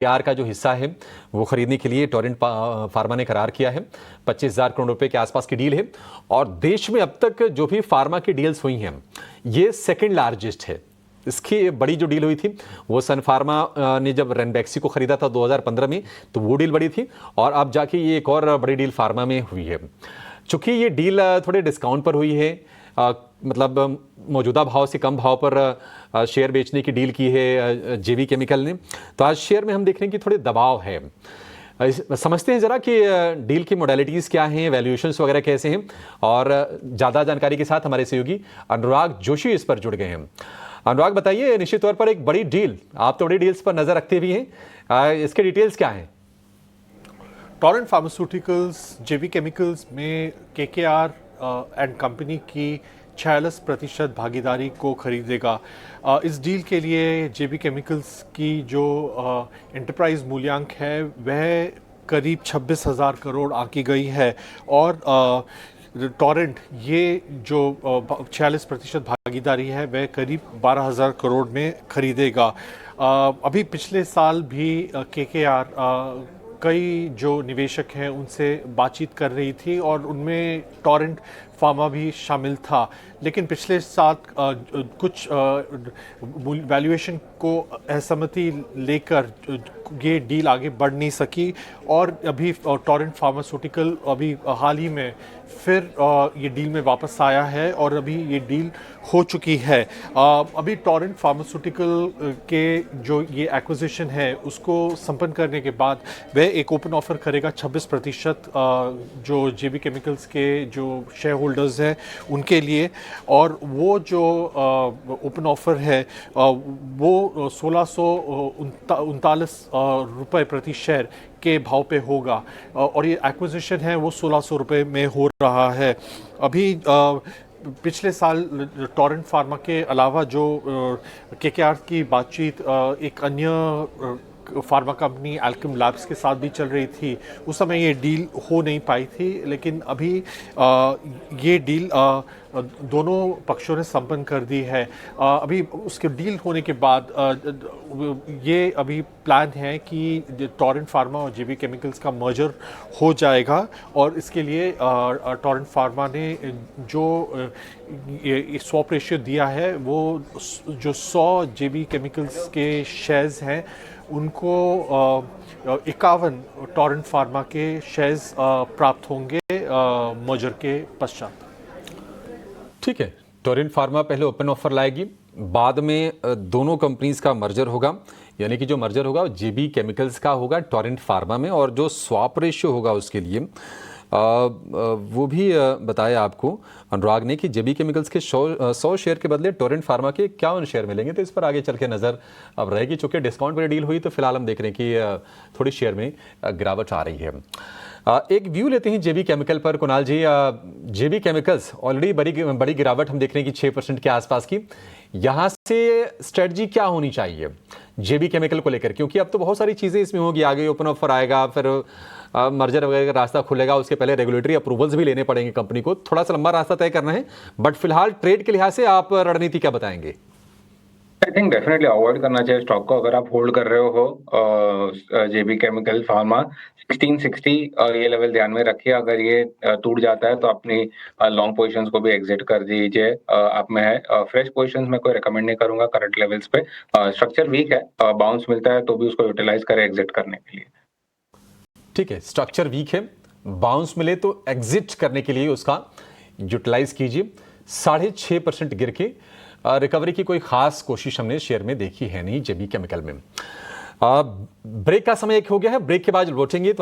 KKR का जो हिस्सा है वो खरीदने के लिए टोरेंट फार्मा ने करार किया है। 25,000 करोड़ रुपए के आसपास की डील है और देश में अब तक जो भी फार्मा की डील्स हुई हैं ये सेकंड लार्जेस्ट है। इसकी बड़ी जो डील हुई थी वो सन फार्मा ने जब रेनबैक्सी को खरीदा था 2015 में, तो वो डील बड़ी थी और अब जाके ये एक और बड़ी डील फार्मा में हुई है। चूंकि ये डील थोड़े डिस्काउंट पर हुई है, मतलब मौजूदा भाव से कम भाव पर शेयर बेचने की डील की है जेबी केमिकल ने, तो आज शेयर में हम देख रहे हैं कि थोड़े दबाव है। समझते हैं जरा कि डील की मोडालिटीज़ क्या हैं, वैल्यूएशंस वगैरह कैसे हैं, और ज़्यादा जानकारी के साथ हमारे सहयोगी अनुराग जोशी इस पर जुड़ गए हैं। अनुराग बताइए, निश्चित तौर पर एक बड़ी डील, आप तो बड़ी डील्स पर नज़र रखते भी हैं, इसके डिटेल्स क्या हैं? टोरेंट फार्मास्यूटिकल्स जेबी केमिकल्स में KKR एंड कंपनी की 46% भागीदारी को खरीदेगा। इस डील के लिए जेबी केमिकल्स की जो एंटरप्राइज मूल्यांक है वह करीब 26,000 करोड़ आंकी गई है और टोरेंट ये जो 46% भागीदारी है वह करीब 12,000 करोड़ में खरीदेगा। अभी पिछले साल भी KKR कई जो निवेशक हैं उनसे बातचीत कर रही थी और उनमें टोरेंट फार्मा भी शामिल था, लेकिन पिछले साल कुछ वैल्यूएशन को असहमति लेकर ये डील आगे बढ़ नहीं सकी और अभी टोरेंट फार्मास्यूटिकल अभी हाल ही में फिर ये डील में वापस आया है और अभी ये डील हो चुकी है। अभी टोरेंट फार्मास्यूटिकल के जो ये एक्विजिशन है उसको संपन्न करने के बाद वह एक ओपन ऑफर करेगा 26% जो जेबी केमिकल्स के जो शेयर होल्डर्स हैं उनके लिए, और वो जो ओपन ऑफर है वो 1639 रुपये प्रति शेयर के भाव पे होगा और ये एक्विजिशन है वो 1600 रुपये में हो रहा है। अभी पिछले साल टोरेंट फार्मा के अलावा जो KKR की बातचीत एक अन्य फार्मा कंपनी अल्केम लैब्स के साथ भी चल रही थी, उस समय ये डील हो नहीं पाई थी, लेकिन अभी ये डील दोनों पक्षों ने संपन्न कर दी है। अभी उसके डील होने के बाद ये अभी प्लान है कि टोरेंट फार्मा और जेबी केमिकल्स का मर्जर हो जाएगा और इसके लिए टोरेंट फार्मा ने जो स्वैप रेशियो दिया है वो जो 100 जेबी केमिकल्स के शेयर्स हैं उनको 51 टोरेंट फार्मा के शेयर्स प्राप्त होंगे मर्जर के पश्चात। ठीक है, टोरेंट फार्मा पहले ओपन ऑफर लाएगी, बाद में दोनों कंपनीज का मर्जर होगा, यानी कि जो मर्जर होगा जेबी केमिकल्स का होगा टोरेंट फार्मा में, और जो स्वैप रेशियो होगा उसके लिए वो भी बताया आपको अनुराग ने कि जेबी केमिकल्स के 100 शेयर के बदले टोरेंट फार्मा के 51 शेयर मिलेंगे। तो इस पर आगे चल के नज़र अब रहेगी, चूँकि डिस्काउंट पर डील हुई तो फिलहाल हम देख रहे हैं कि थोड़ी शेयर में गिरावट आ रही है। एक व्यू लेते हैं जेबी केमिकल पर कुणाल जी। जेबी केमिकल्स ऑलरेडी बड़ी गिरावट हम देख रहे हैं कि 6% के आसपास की, यहाँ से स्ट्रेटजी क्या होनी चाहिए जेबी केमिकल को लेकर, क्योंकि अब तो बहुत सारी चीज़ें इसमें होगी, आगे ओपन ऑफर आएगा, फिर मर्जर वगैरह का रास्ता खुलेगा, उसके पहले रेगुलेटरी अप्रूवल्स भी लेने पड़ेंगे कंपनी को, थोड़ा सा लंबा रास्ता तय करना है, बट फिलहाल ट्रेड के लिहाज से आप रणनीति क्या बताएंगे? आई थिंक डेफिनेटली अवॉइड करना चाहिए स्टॉक को अगर आप होल्ड कर रहे हो जेबी केमिकल फार्मा 1660 ये लेवल ध्यान में रखिए। अगर ये टूट जाता है तो अपनी लॉन्ग पोजीशंस को भी एग्जिट कर दीजिए। आप में है फ्रेश पोजीशंस में कोई रिकमेंड नहीं करूंगा करंट लेवल्स पे। स्ट्रक्चर वीक है, बाउंस मिलता है तो भी उसको यूटिलाइज करें एग्जिट करने के लिए। ठीक है, स्ट्रक्चर वीक है, बाउंस मिले तो एग्जिट करने के लिए उसका यूटिलाइज कीजिए। 6.5% गिर के रिकवरी की कोई खास कोशिश हमने शेयर में देखी है नहीं जेबी केमिकल में। ब्रेक का समय एक हो गया है, ब्रेक के बाद लौटेंगे तो